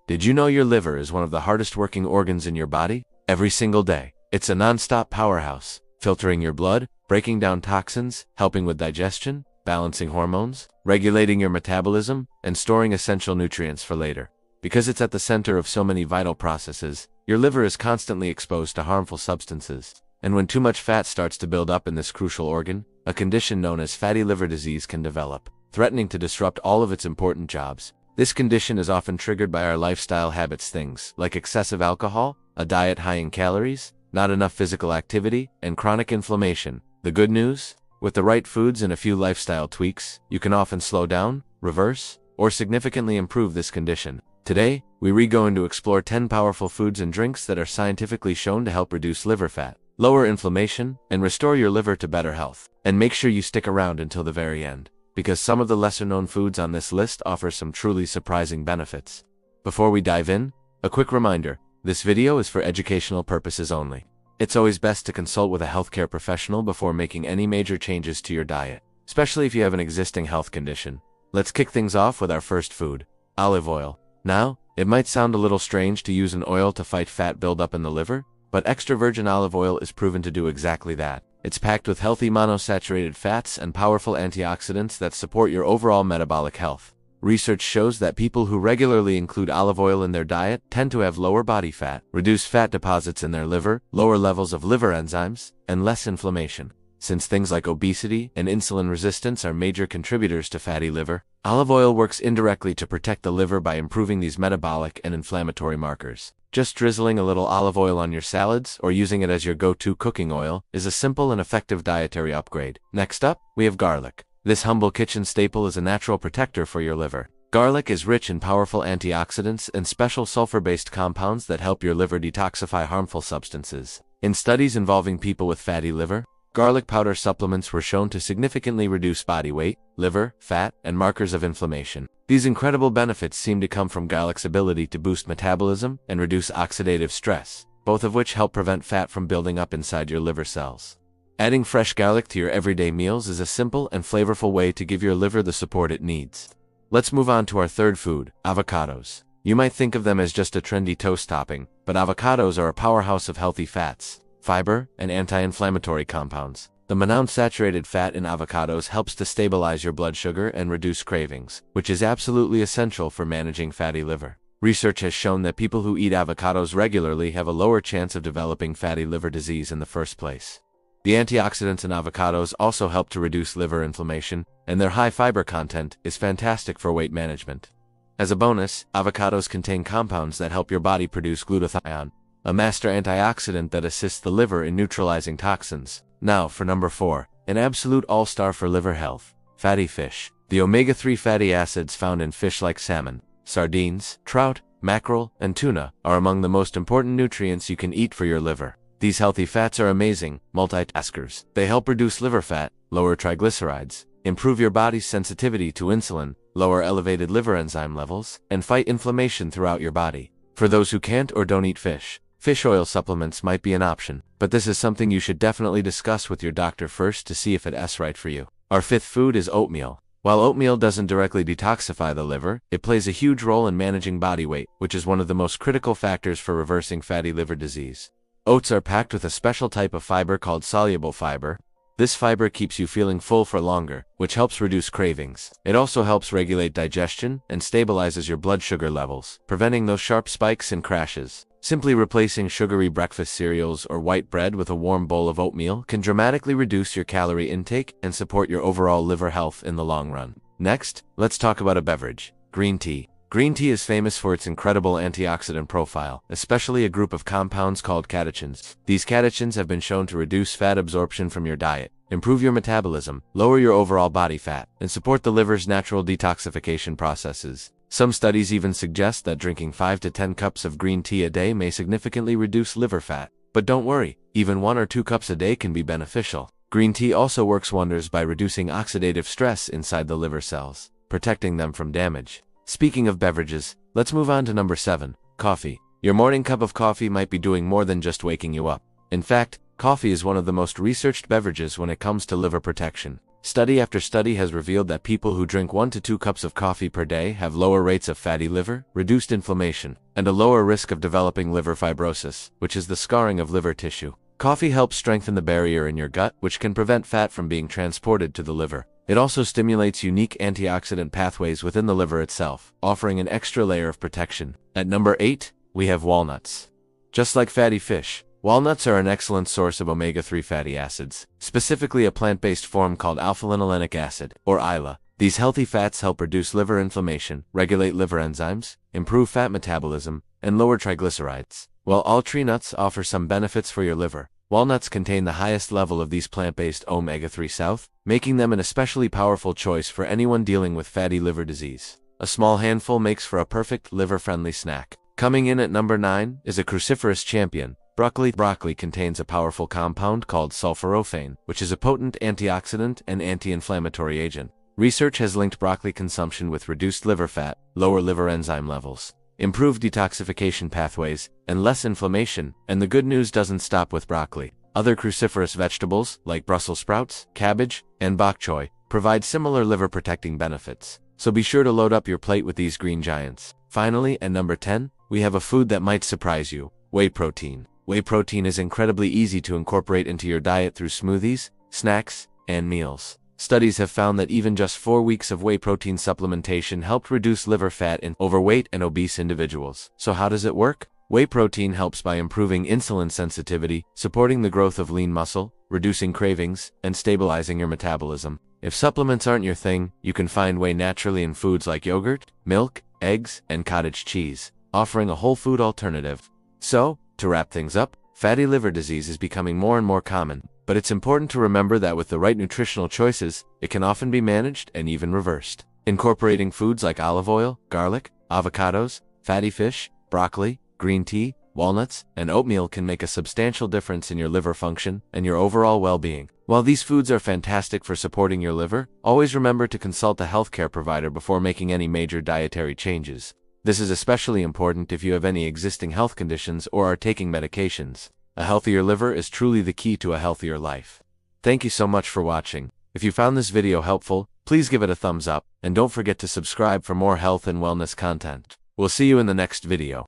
Did you know your liver is one of the hardest working organs in your body? Every single day, it's a non-stop powerhouse, filtering your blood, breaking down toxins, helping with digestion, balancing hormones, regulating your metabolism, and storing essential nutrients for later. Because it's at the center of so many vital processes, your liver is constantly exposed to harmful substances. And when too much fat starts to build up in this crucial organ, a condition known as fatty liver disease can develop, threatening to disrupt all of its important jobs. This condition is often triggered by our lifestyle habits, things like excessive alcohol, a diet high in calories, not enough physical activity, and chronic inflammation. The good news? With the right foods and a few lifestyle tweaks, you can often slow down, reverse, or significantly improve this condition. Today, we're going to explore 10 powerful foods and drinks that are scientifically shown to help reduce liver fat, lower inflammation, and restore your liver to better health. And make sure you stick around until the very end, because some of the lesser-known foods on this list offer some truly surprising benefits. Before we dive in, a quick reminder, this video is for educational purposes only. It's always best to consult with a healthcare professional before making any major changes to your diet, especially if you have an existing health condition. Let's kick things off with our first food, olive oil. Now, it might sound a little strange to use an oil to fight fat buildup in the liver, but extra virgin olive oil is proven to do exactly that. It's packed with healthy monosaturated fats and powerful antioxidants that support your overall metabolic health. Research shows that people who regularly include olive oil in their diet tend to have lower body fat, reduced fat deposits in their liver, lower levels of liver enzymes, and less inflammation. Since things like obesity and insulin resistance are major contributors to fatty liver, olive oil works indirectly to protect the liver by improving these metabolic and inflammatory markers. Just drizzling a little olive oil on your salads or using it as your go-to cooking oil is a simple and effective dietary upgrade. Next up, we have garlic. This humble kitchen staple is a natural protector for your liver. Garlic is rich in powerful antioxidants and special sulfur-based compounds that help your liver detoxify harmful substances. In studies involving people with fatty liver, garlic powder supplements were shown to significantly reduce body weight, liver fat, and markers of inflammation. These incredible benefits seem to come from garlic's ability to boost metabolism and reduce oxidative stress, both of which help prevent fat from building up inside your liver cells. Adding fresh garlic to your everyday meals is a simple and flavorful way to give your liver the support it needs. Let's move on to our third food, avocados. You might think of them as just a trendy toast topping, but avocados are a powerhouse of healthy fats, fiber, and anti-inflammatory compounds. The monounsaturated fat in avocados helps to stabilize your blood sugar and reduce cravings, which is absolutely essential for managing fatty liver. Research has shown that people who eat avocados regularly have a lower chance of developing fatty liver disease in the first place. The antioxidants in avocados also help to reduce liver inflammation, and their high fiber content is fantastic for weight management. As a bonus, avocados contain compounds that help your body produce glutathione, a master antioxidant that assists the liver in neutralizing toxins. Now for number 4, an absolute all-star for liver health, fatty fish. The omega-3 fatty acids found in fish like salmon, sardines, trout, mackerel, and tuna are among the most important nutrients you can eat for your liver. These healthy fats are amazing multitaskers. They help reduce liver fat, lower triglycerides, improve your body's sensitivity to insulin, lower elevated liver enzyme levels, and fight inflammation throughout your body. For those who can't or don't eat fish oil supplements might be an option, but this is something you should definitely discuss with your doctor first to see if it's right for you. Our fifth food is oatmeal. While oatmeal doesn't directly detoxify the liver, it plays a huge role in managing body weight, which is one of the most critical factors for reversing fatty liver disease. Oats are packed with a special type of fiber called soluble fiber. This fiber keeps you feeling full for longer, which helps reduce cravings. It also helps regulate digestion and stabilizes your blood sugar levels, preventing those sharp spikes and crashes. Simply replacing sugary breakfast cereals or white bread with a warm bowl of oatmeal can dramatically reduce your calorie intake and support your overall liver health in the long run. Next, let's talk about a beverage, green tea. Green tea is famous for its incredible antioxidant profile, especially a group of compounds called catechins. These catechins have been shown to reduce fat absorption from your diet, improve your metabolism, lower your overall body fat, and support the liver's natural detoxification processes. Some studies even suggest that drinking 5 to 10 cups of green tea a day may significantly reduce liver fat. But don't worry, even 1 or 2 cups a day can be beneficial. Green tea also works wonders by reducing oxidative stress inside the liver cells, protecting them from damage. Speaking of beverages, let's move on to number 7, coffee. Your morning cup of coffee might be doing more than just waking you up. In fact, coffee is one of the most researched beverages when it comes to liver protection. Study after study has revealed that people who drink 1 to 2 cups of coffee per day have lower rates of fatty liver, reduced inflammation, and a lower risk of developing liver fibrosis, which is the scarring of liver tissue. Coffee helps strengthen the barrier in your gut, which can prevent fat from being transported to the liver. It also stimulates unique antioxidant pathways within the liver itself, offering an extra layer of protection. At number 8, we have walnuts. Just like fatty fish, walnuts are an excellent source of omega-3 fatty acids, specifically a plant-based form called alpha-linolenic acid, or ALA. These healthy fats help reduce liver inflammation, regulate liver enzymes, improve fat metabolism, and lower triglycerides. While all tree nuts offer some benefits for your liver, walnuts contain the highest level of these plant-based omega-3 south, making them an especially powerful choice for anyone dealing with fatty liver disease. A small handful makes for a perfect liver-friendly snack. Coming in at number 9 is a cruciferous champion, broccoli. Broccoli contains a powerful compound called sulforaphane, which is a potent antioxidant and anti-inflammatory agent. Research has linked broccoli consumption with reduced liver fat, lower liver enzyme levels, improved detoxification pathways, and less inflammation. And the good news doesn't stop with broccoli. Other cruciferous vegetables, like Brussels sprouts, cabbage, and bok choy, provide similar liver-protecting benefits. So be sure to load up your plate with these green giants. Finally, at number 10, we have a food that might surprise you: whey protein. Whey protein is incredibly easy to incorporate into your diet through smoothies, snacks, and meals. Studies have found that even just 4 weeks of whey protein supplementation helped reduce liver fat in overweight and obese individuals. So how does it work? Whey protein helps by improving insulin sensitivity, supporting the growth of lean muscle, reducing cravings, and stabilizing your metabolism. If supplements aren't your thing, you can find whey naturally in foods like yogurt, milk, eggs, and cottage cheese, offering a whole food alternative. So, to wrap things up, fatty liver disease is becoming more and more common, but it's important to remember that with the right nutritional choices, it can often be managed and even reversed. Incorporating foods like olive oil, garlic, avocados, fatty fish, broccoli, green tea, walnuts, and oatmeal can make a substantial difference in your liver function and your overall well-being. While these foods are fantastic for supporting your liver, always remember to consult a healthcare provider before making any major dietary changes. This is especially important if you have any existing health conditions or are taking medications. A healthier liver is truly the key to a healthier life. Thank you so much for watching. If you found this video helpful, please give it a thumbs up, and don't forget to subscribe for more health and wellness content. We'll see you in the next video.